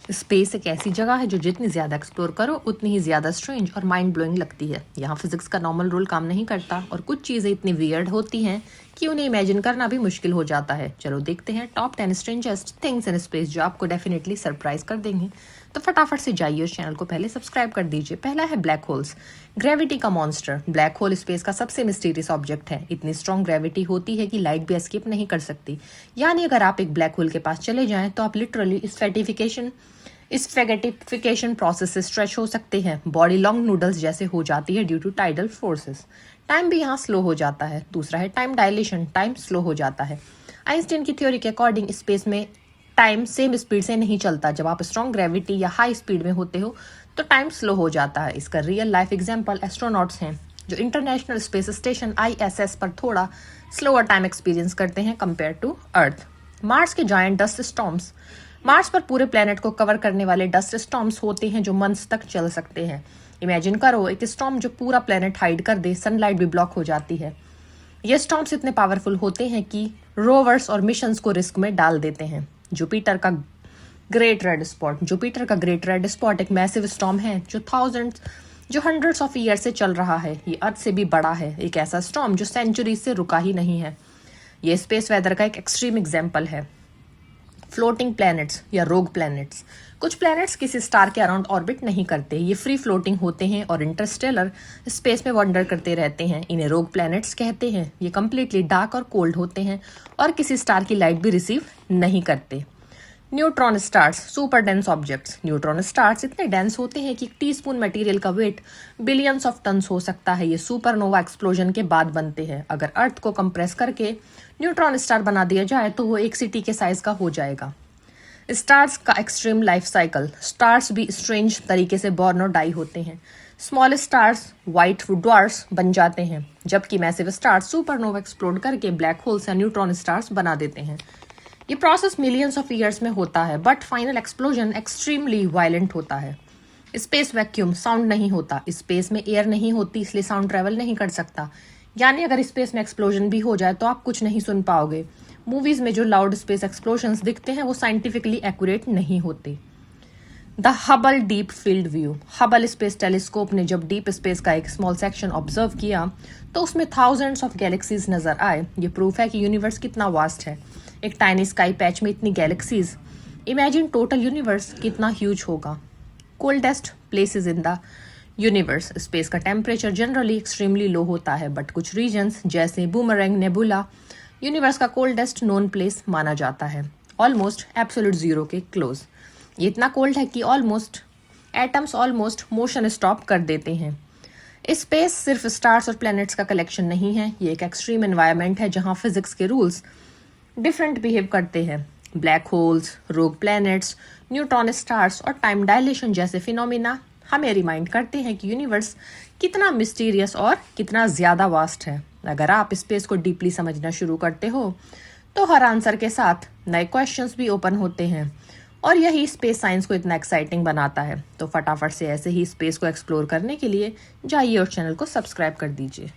Space एक ऐसी जगह है जो जितनी ज़्यादा एक्सप्लोर करो उतनी ही ज़्यादा स्ट्रेंज और माइंड ब्लोइंग लगती है। यहाँ फिजिक्स का नॉर्मल रूल काम नहीं करता और कुछ चीज़ें इतनी वियर्ड होती हैं कि उन्हें इमेजिन करना भी मुश्किल हो जाता है। चलो देखते हैं top 10 strangest things in space जो आपको डेफिनेटली सरप्राइज कर देंगे। तो फटाफट से जाइए उस चैनल को पहले सब्सक्राइब कर दीजिए। पहला है ब्लैक होल्स, ग्रेविटी का मॉन्स्टर। ब्लैक होल स्पेस का सबसे मिस्टीरियस ऑब्जेक्ट है। इतनी स्ट्रॉन्ग ग्रेविटी होती है कि लाइट भी एस्केप नहीं कर सकती। यानी अगर आप एक ब्लैक होल के पास चले जाएं तो आप लिटरली स्फेगेटिफिकेशन प्रोसेस से स्ट्रेच हो सकते हैं। बॉडी लॉन्ग नूडल्स जैसे हो जाती है due to tidal forces. Time भी यहाँ स्लो हो जाता है। दूसरा है टाइम डायलेशन, टाइम स्लो हो जाता है। आइंस्टीन की थ्योरी के अकॉर्डिंग स्पेस में टाइम सेम स्पीड से नहीं चलता। जब आप स्ट्रॉन्ग ग्रेविटी या हाई स्पीड में होते हो तो टाइम स्लो हो जाता है। इसका रियल लाइफ एग्जाम्पल एस्ट्रोनॉट्स हैं जो इंटरनेशनल स्पेस स्टेशन ISS पर थोड़ा स्लोअर टाइम एक्सपीरियंस करते हैं कंपेयर टू अर्थ। मार्स के जायंट डस्ट स्टॉर्म्स, मार्स पर पूरे प्लेनेट को कवर करने वाले डस्ट स्टॉर्म्स होते हैं जो मंथ्स तक चल सकते हैं। इमेजिन करो एक स्टॉर्म जो पूरा प्लेनेट हाइड कर दे, सनलाइट भी ब्लॉक हो जाती है। ये स्टॉर्म्स इतने पावरफुल होते हैं कि रोवर्स और मिशंस को रिस्क में डाल देते हैं। जुपिटर का ग्रेट रेड स्पॉट एक मैसिव स्टॉर्म है जो हंड्रेड्स ऑफ ईयर से चल रहा है। ये अर्थ से भी बड़ा है, एक ऐसा स्टॉर्म जो सेंचुरी से रुका ही नहीं है। ये स्पेस वेदर का एक एक्सट्रीम एग्जाम्पल है। फ्लोटिंग प्लैनेट्स या रोग प्लैनेट्स, कुछ प्लैनेट्स किसी स्टार के अराउंड ऑर्बिट नहीं करते। ये फ्री फ्लोटिंग होते हैं और इंटरस्टेलर स्पेस में वंडर करते रहते हैं। इन्हें रोग प्लैनेट्स कहते हैं। ये कम्प्लीटली डार्क और कोल्ड होते हैं और किसी स्टार की लाइट भी रिसीव नहीं करते। Neutron stars, super dense objects. Neutron stars इतने डेंस होते हैं कि एक टीस्पून मटेरियल का वेट बिलियंस ऑफ टन्स हो सकता है। ये सुपरनोवा एक्सप्लोजन के बाद बनते हैं। अगर अर्थ को कंप्रेस करके न्यूट्रॉन स्टार बना दिया जाए तो वो एक सिटी के साइज का हो जाएगा। स्टार्स का एक्सट्रीम लाइफ साइकिल, स्टार्स भी स्ट्रेंज तरीके से बॉर्न और डाई होते हैं। स्मॉल स्टार्स व्हाइट ड्वार्फ्स बन जाते हैं, जबकि मैसिव स्टार्स सुपरनोवा एक्सप्लोड करके ब्लैक होल्स या न्यूट्रॉन स्टार्स बना देते हैं। ये प्रोसेस मिलियंस ऑफ ईयर्स में होता है, but final explosion extremely violent होता है। स्पेस वैक्यूम, साउंड नहीं होता। स्पेस में एयर नहीं होती, इसलिए साउंड ट्रेवल नहीं कर सकता। यानी अगर स्पेस में एक्सप्लोजन भी हो जाए तो आप कुछ नहीं सुन पाओगे। मूवीज में जो लाउड स्पेस एक्सप्लोजन्स दिखते हैं वो साइंटिफिकली एक्यूरेट नहीं होते। The Hubble deep field view, Hubble space telescope ने जब डीप स्पेस का एक स्मॉल सेक्शन ऑब्जर्व किया तो उसमें थाउजेंड्स ऑफ गैलेक्सीज नजर आए। ये प्रूफ है कि यूनिवर्स कितना वास्ट है। एक टाइनी स्काई पैच में इतनी गैलेक्सीज, इमेजिन टोटल यूनिवर्स कितना ह्यूज होगा। Coldest places in the universe, space का टेम्परेचर जनरली एक्सट्रीमली लो होता है, बट कुछ रीजन्स जैसे बूमरैंग नेबुला यूनिवर्स का कोल्डेस्ट नोन प्लेस माना जाता है, ऑलमोस्ट एब्सोल्यूट जीरो के क्लोज। ये इतना कोल्ड है कि एटम्स ऑलमोस्ट मोशन स्टॉप कर देते हैं। स्पेस सिर्फ स्टार्स और प्लैनेट्स का कलेक्शन नहीं है, ये एक एक्सट्रीम एनवायरनमेंट है जहाँ फिजिक्स के रूल्स डिफरेंट बिहेव करते हैं। ब्लैक होल्स, रोग प्लैनेट्स, न्यूट्रॉन स्टार्स और टाइम डायलेशन जैसे फिनोमिना हमें रिमाइंड करते हैं कि यूनिवर्स कितना मिस्टीरियस और कितना ज़्यादा वास्ट है। अगर आप स्पेस को डीपली समझना शुरू करते हो तो हर आंसर के साथ नए क्वेश्चंस भी ओपन होते हैं और यही स्पेस साइंस को इतना एक्साइटिंग बनाता है। तो फटाफट से ऐसे ही स्पेस को एक्सप्लोर करने के लिए जाइए और चैनल को सब्सक्राइब कर दीजिए।